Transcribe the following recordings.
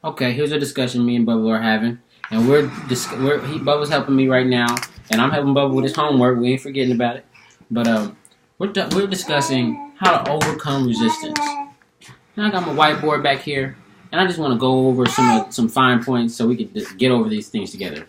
Okay, here's a discussion me and Bubba are having, and Bubba's helping me right now, and I'm helping Bubba with his homework. We ain't forgetting about it, but we're discussing how to overcome resistance. Now I got my whiteboard back here, and I just want to go over some fine points so we can get over these things together.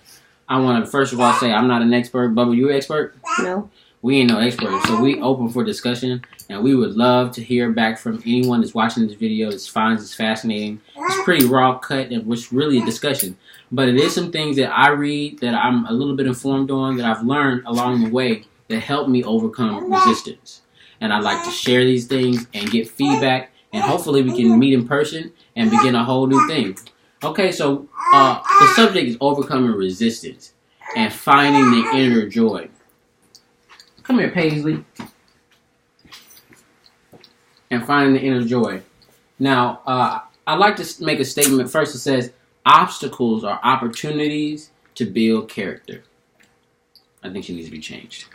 I want to first of all say I'm not an expert. Bubba, you an expert? No. We ain't no experts, so we open for discussion, and we would love to hear back from anyone that's watching this video that finds this fascinating. It's pretty raw cut, and it's really a discussion. But it is some things that I read that I'm a little bit informed on that I've learned along the way that help me overcome resistance. And I'd like to share these things and get feedback, and hopefully we can meet in person and begin a whole new thing. Okay, so the subject is overcoming resistance and finding the inner joy. Come here, Paisley. And finding the inner joy. Now, I'd like to make a statement. First, it says, obstacles are opportunities to build character. I think she needs to be changed.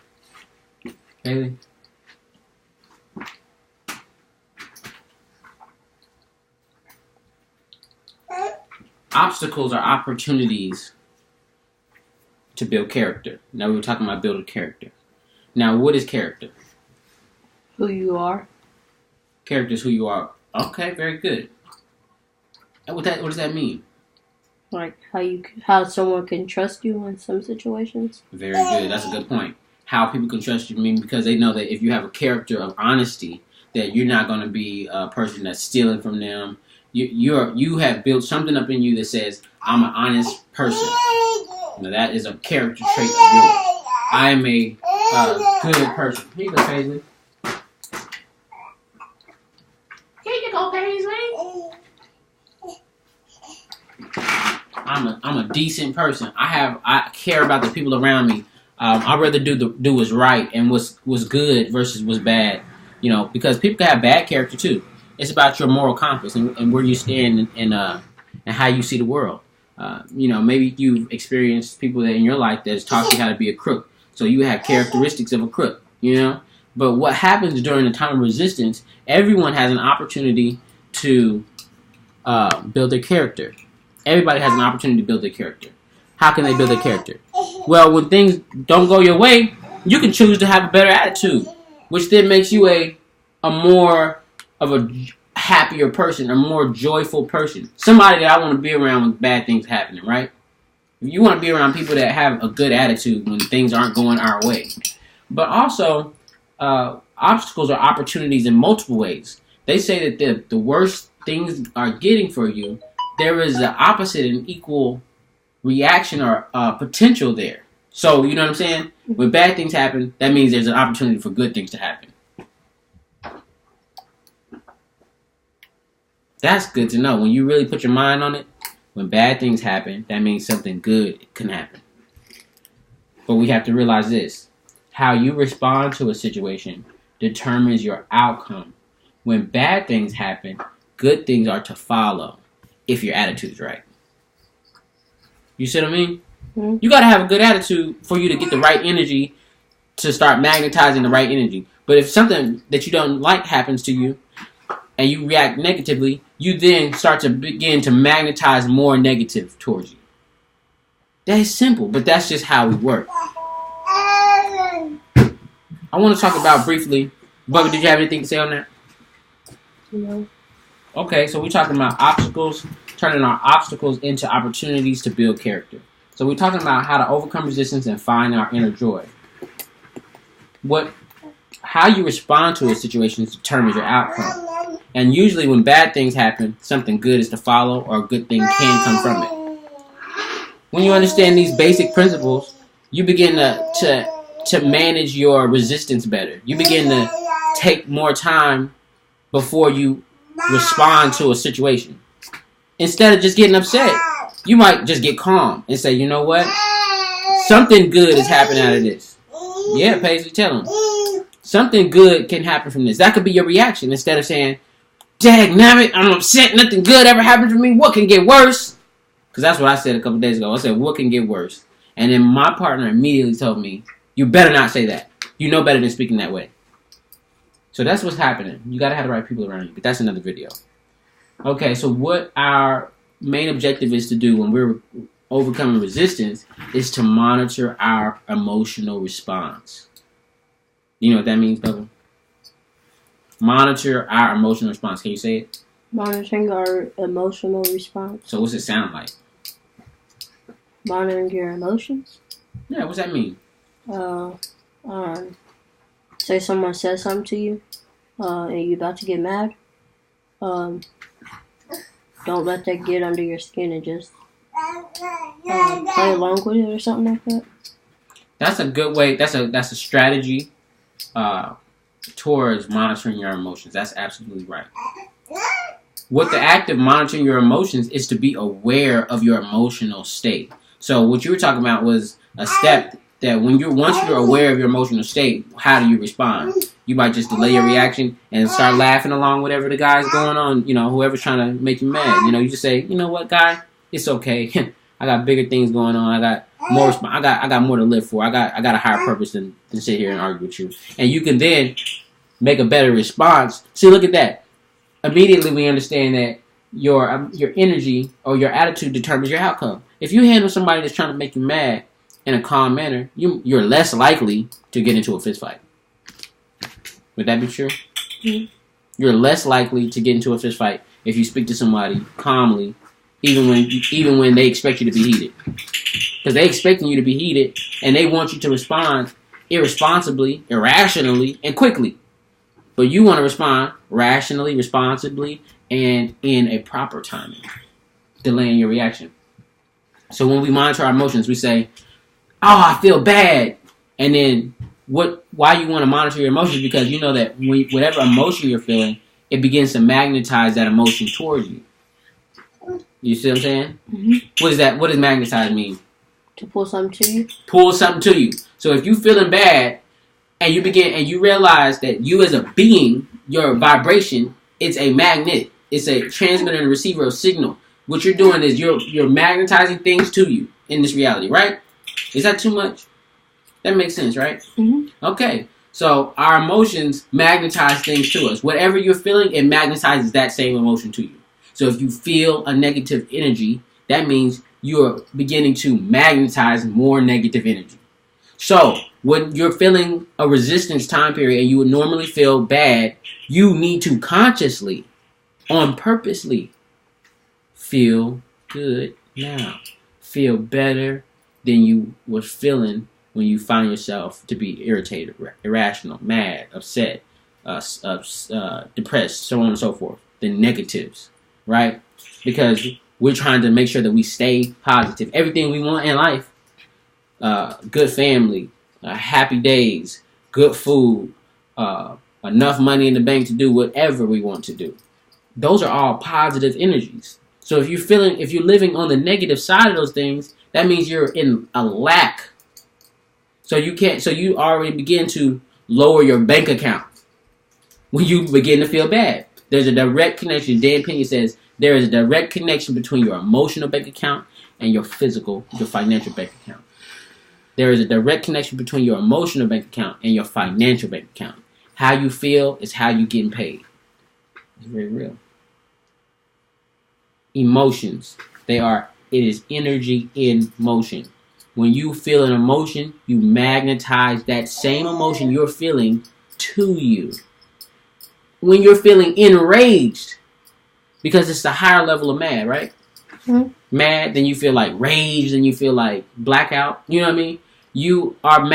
Paisley? Obstacles are opportunities to build character. Now, we were talking about building character. Now, what is character? Who you are. Character is who you are. Okay, very good. And what does that mean? Like how someone can trust you in some situations. Very good. That's a good point. How people can trust you, because they know that if you have a character of honesty, that you're not going to be a person that's stealing from them. You have built something up in you that says, I'm an honest person. Now, that is a character trait of yours. I am a good person. Here you go, Paisley. Here you go, Paisley. I'm a decent person. I care about the people around me. I'd rather do what's right and what's good versus what's bad. Because people can have bad character too. It's about your moral compass and where you stand and how you see the world. Maybe you've experienced people that in your life that's taught you how to be a crook. So you have characteristics of a crook, But what happens during the time of resistance, everyone has an opportunity to build their character. Everybody has an opportunity to build their character. How can they build their character? Well, when things don't go your way, you can choose to have a better attitude, which then makes you a more of a happier person, a more joyful person. Somebody that I want to be around when bad things happening, right? You want to be around people that have a good attitude when things aren't going our way. But also, obstacles are opportunities in multiple ways. They say that the worst things are getting for you, there is the opposite and equal reaction or potential there. So, you know what I'm saying? When bad things happen, that means there's an opportunity for good things to happen. That's good to know. When you really put your mind on it, when bad things happen, that means something good can happen. But we have to realize this. How you respond to a situation determines your outcome. When bad things happen, good things are to follow if your attitude's right. You see what I mean? Mm-hmm. You got to have a good attitude for you to get the right energy to start magnetizing the right energy. But if something that you don't like happens to you and you react negatively, you then start to begin to magnetize more negative towards you. That is simple, but that's just how we work. I want to talk about briefly. Bubba, did you have anything to say on that? No. Okay, so we're talking about obstacles, turning our obstacles into opportunities to build character. So we're talking about how to overcome resistance and find our inner joy. How you respond to a situation determines your outcome. And usually when bad things happen, something good is to follow or a good thing can come from it. When you understand these basic principles, you begin to manage your resistance better. You begin to take more time before you respond to a situation. Instead of just getting upset, you might just get calm and say, you know what? Something good is happening out of this. Yeah, Paisley, tell him. Something good can happen from this. That could be your reaction. Instead of saying, dagnabbit, I'm upset, nothing good ever happened to me. What can get worse? Because that's what I said a couple days ago. I said, what can get worse? And then my partner immediately told me, you better not say that. You know better than speaking that way. So that's what's happening. You got to have the right people around you. But that's another video. Okay, so what are main objective is to do when we're overcoming resistance is to monitor our emotional response. You know what that means, Bubba? Monitor our emotional response. Can you say it? Monitoring our emotional response. So what's it sound like? Monitoring your emotions? Yeah, what's that mean? Say someone says something to you, and you're about to get mad. Don't let that get under your skin and just play along with it or something like that. That's a good way. That's a strategy towards monitoring your emotions. That's absolutely right. What the act of monitoring your emotions is to be aware of your emotional state. So what you were talking about was a step that once you're aware of your emotional state, how do you respond? You might just delay your reaction and start laughing along whatever the guy's going on. You know, whoever's trying to make you mad. You know, you just say, you know what, guy, it's okay. I got bigger things going on. I got more. I got more to live for. I got a higher purpose than sit here and argue with you. And you can then make a better response. See, look at that. Immediately we understand that your energy or your attitude determines your outcome. If you handle somebody that's trying to make you mad in a calm manner, you're less likely to get into a fist fight. Would that be true? Mm-hmm. You're less likely to get into a fist fight if you speak to somebody calmly, even when they expect you to be heated. Because they expecting you to be heated, and they want you to respond irresponsibly, irrationally, and quickly. But you want to respond rationally, responsibly, and in a proper timing, delaying your reaction. So when we monitor our emotions, we say, "Oh, I feel bad," and then why you want to monitor your emotions? Because you know that whatever emotion you're feeling, it begins to magnetize that emotion towards you. You see what I'm saying? Mm-hmm. What is that? What does magnetize mean? To pull something to you. Pull something to you. So if you're feeling bad, and you realize that you as a being, your vibration, it's a magnet. It's a transmitter and receiver of signal. What you're doing is you're magnetizing things to you in this reality, right? Is that too much? That makes sense, right? Mm-hmm. Okay. So our emotions magnetize things to us. Whatever you're feeling, it magnetizes that same emotion to you. So if you feel a negative energy, that means you're beginning to magnetize more negative energy. So when you're feeling a resistance time period and you would normally feel bad, you need to consciously, on purposely, feel good now. Feel better than you were feeling when you find yourself to be irritated, irrational, mad, upset, depressed, so on and so forth. The negatives, right? Because we're trying to make sure that we stay positive. Everything we want in life, good family, happy days, good food, enough money in the bank to do whatever we want to do. Those are all positive energies. So if you're living on the negative side of those things, that means you're in a lack. So you already begin to lower your bank account when you begin to feel bad. There's a direct connection. Dan Pena says there is a direct connection between your emotional bank account and your financial bank account. There is a direct connection between your emotional bank account and your financial bank account. How you feel is how you're getting paid. It's very real. Emotions. It is energy in motion. When you feel an emotion, you magnetize that same emotion you're feeling to you. When you're feeling enraged, because it's the higher level of mad, right? Mm-hmm. Mad, then you feel like rage, then you feel like blackout. You know what I mean? You are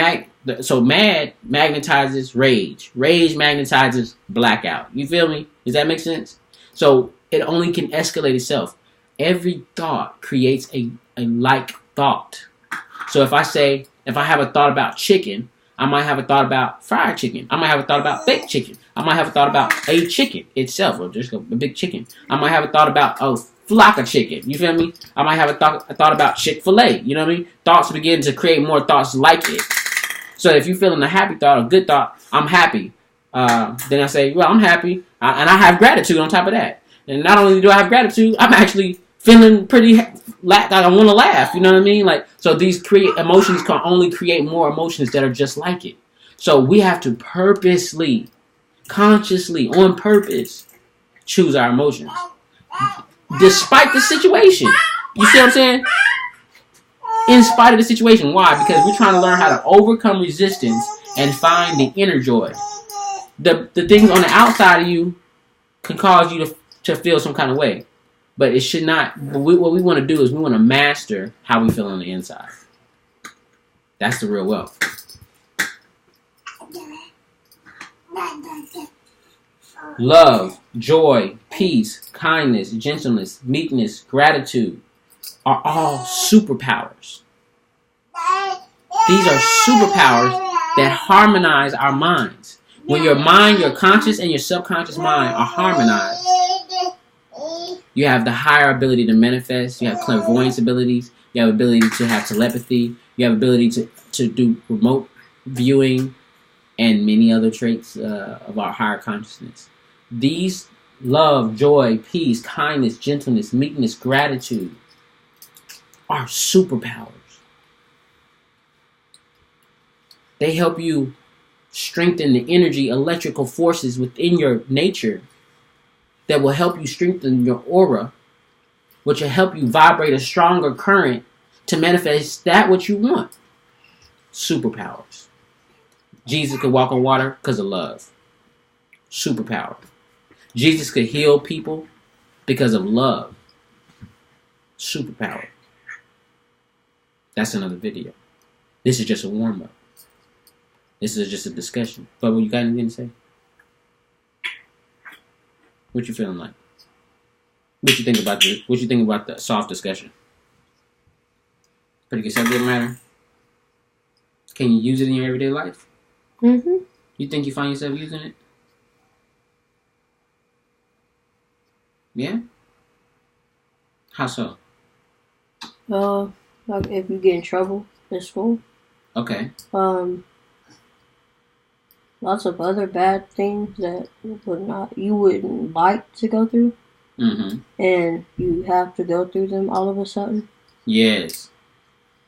so mad magnetizes rage. Rage magnetizes blackout. You feel me? Does that make sense? So it only can escalate itself. Every thought creates a like thought. So if I have a thought about chicken, I might have a thought about fried chicken. I might have a thought about baked chicken. I might have a thought about a chicken itself, or just a big chicken. I might have a thought about a flock of chicken. You feel me? I might have a thought about Chick-fil-A. You know what I mean? Thoughts begin to create more thoughts like it. So if you're feeling a happy thought, a good thought, I'm happy. Then I say, well, I'm happy. And I have gratitude on top of that. And not only do I have gratitude, I'm actually feeling pretty like I want to laugh. You know what I mean? Like, so these emotions can only create more emotions that are just like it. So we have to purposely, consciously, on purpose, choose our emotions. despite the situation. You see what I'm saying? In spite of the situation. Why? Because we're trying to learn how to overcome resistance and find the inner joy. The things on the outside of you can cause you to feel some kind of way. But it should not. What we want to do is we want to master how we feel on the inside. That's the real wealth. Love, joy, peace, kindness, gentleness, meekness, gratitude are all superpowers. These are superpowers that harmonize our minds. When your mind, your conscious, and your subconscious mind are harmonized, you have the higher ability to manifest. You have clairvoyance abilities. You have ability to have telepathy. You have ability to do remote viewing and many other traits of our higher consciousness. These love, joy, peace, kindness, gentleness, meekness, gratitude are superpowers. They help you strengthen the energy, electrical forces within your nature that will help you strengthen your aura, which will help you vibrate a stronger current to manifest that what you want. Superpowers. Jesus could walk on water because of love. Superpower. Jesus could heal people because of love. Superpower. That's another video. This is just a warm-up. This is just a discussion. Bubba, you got anything to say? What you feeling like? What you think about this? What you think about the soft discussion? Pretty good subject matter. Can you use it in your everyday life? Mm-hmm. You think you find yourself using it? Yeah? How so? Like if you get in trouble in school. Okay. Lots of other bad things that you wouldn't like to go through. Mm-hmm. And you have to go through them all of a sudden. Yes.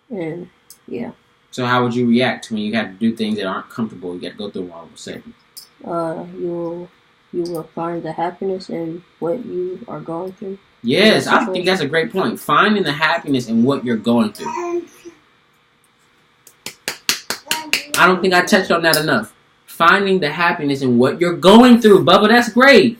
And yeah. So how would you react when you have to do things that aren't comfortable? You got to go through them all of a sudden. You will find the happiness in what you are going through. Yes, I think that's a great point. Finding the happiness in what you're going through. I don't think I touched on that enough. Finding the happiness in what you're going through, Bubba. That's great.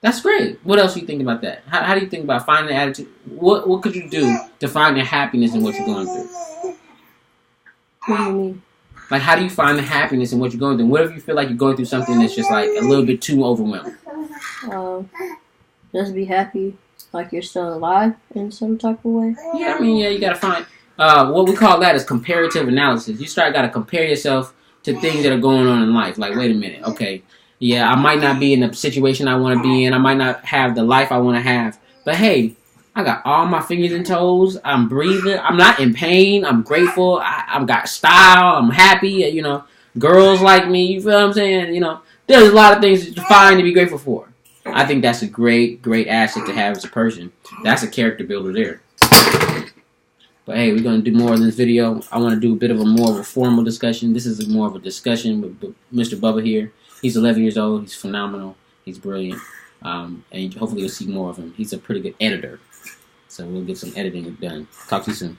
That's great. What else do you think about that? How do you think about finding the attitude? What could you do to find the happiness in what you're going through? What do you mean? Like, how do you find the happiness in what you're going through? What if you feel like you're going through something that's just like a little bit too overwhelming? Just be happy, like you're still alive in some type of way. Yeah, I mean, you gotta find what we call that is comparative analysis. You gotta compare yourself to things that are going on in life. Like, wait a minute, okay, yeah, I might not be in the situation I want to be in. I might not have the life I want to have. But hey, I got all my fingers and toes. I'm breathing. I'm not in pain. I'm grateful. I've got style. I'm happy. You know, girls like me. You feel what I'm saying? You know, there's a lot of things to find to be grateful for. I think that's a great, great asset to have as a person. That's a character builder there. But hey, we're going to do more of this video. I want to do a bit of more of a formal discussion. This is more of a discussion with Mr. Bubba here. He's 11 years old. He's phenomenal. He's brilliant. And hopefully you'll see more of him. He's a pretty good editor. So we'll get some editing done. Talk to you soon.